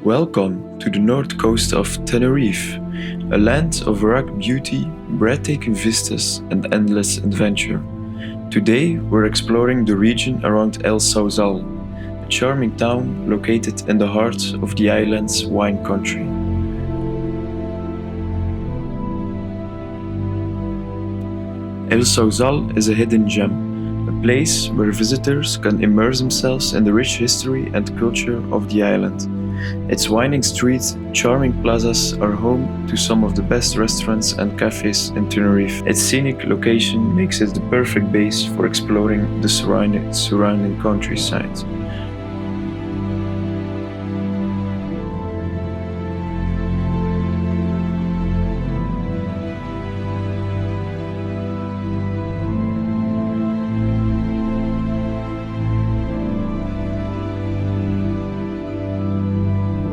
Welcome to the north coast of Tenerife, a land of rugged beauty, breathtaking vistas, and endless adventure. Today we're exploring the region around El Sauzal, a charming town located in the heart of the island's wine country. El Sauzal is a hidden gem, a place where visitors can immerse themselves in the rich history and culture of the island. Its winding streets, charming plazas are home to some of the best restaurants and cafes in Tenerife. Its scenic location makes it the perfect base for exploring the surrounding countryside.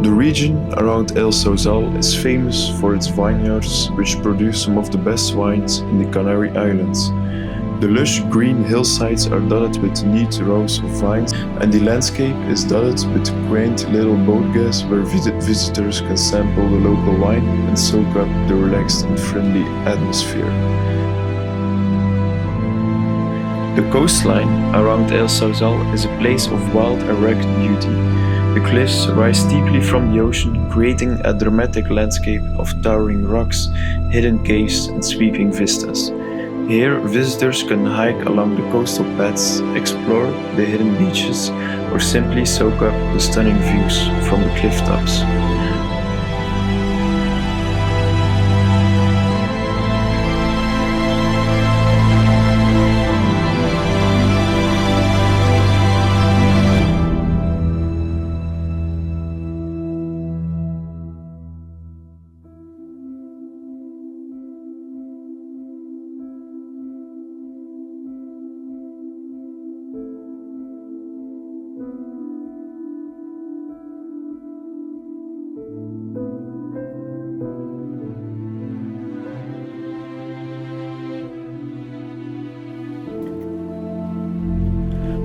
The region around El Sauzal is famous for its vineyards, which produce some of the best wines in the Canary Islands. The lush green hillsides are dotted with neat rows of vines, and the landscape is dotted with quaint little boat quays where visitors can sample the local wine and soak up the relaxed and friendly atmosphere. The coastline around El Sauzal is a place of wild and rugged beauty. The cliffs rise steeply from the ocean, creating a dramatic landscape of towering rocks, hidden caves, and sweeping vistas. Here, visitors can hike along the coastal paths, explore the hidden beaches, or simply soak up the stunning views from the cliff tops.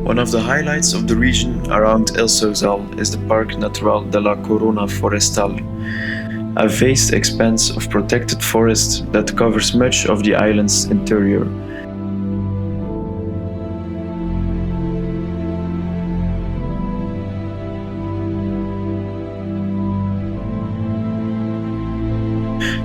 One of the highlights of the region around El Sauzal is the Parque Natural de la Corona Forestal, a vast expanse of protected forest that covers much of the island's interior.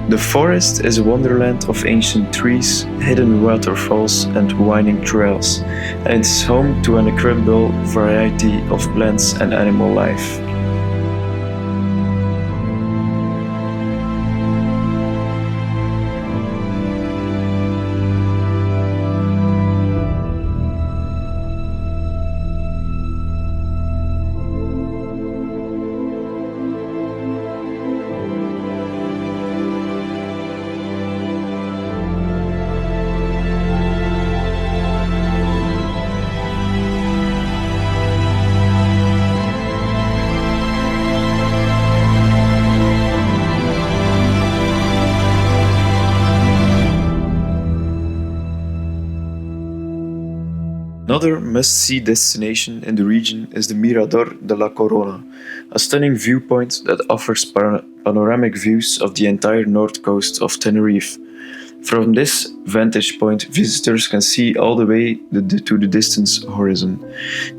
The forest is a wonderland of ancient trees, hidden waterfalls, and winding trails, and it's home to an incredible variety of plants and animal life. Another must-see destination in the region is the Mirador de la Corona, a stunning viewpoint that offers panoramic views of the entire north coast of Tenerife. From this vantage point, visitors can see all the way to the distant horizon,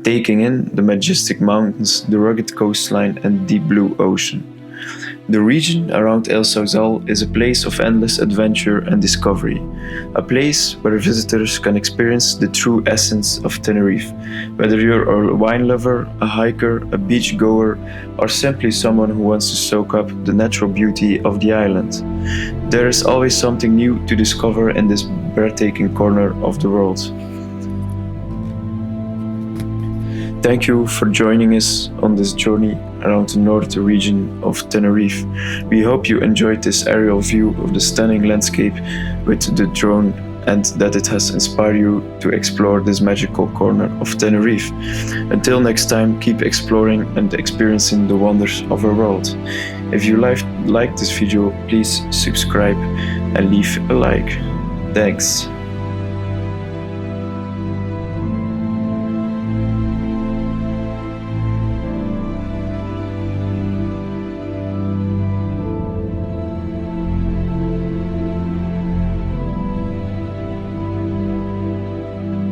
taking in the majestic mountains, the rugged coastline, and deep blue ocean. The region around El Sauzal is a place of endless adventure and discovery, a place where visitors can experience the true essence of Tenerife. Whether you're a wine lover, a hiker, a beach goer, or simply someone who wants to soak up the natural beauty of the island, there is always something new to discover in this breathtaking corner of the world. Thank you for joining us on this journey around the north region of Tenerife. We hope you enjoyed this aerial view of the stunning landscape with the drone and that it has inspired you to explore this magical corner of Tenerife. Until next time, keep exploring and experiencing the wonders of our world. If you liked this video, please subscribe and leave a like. Thanks.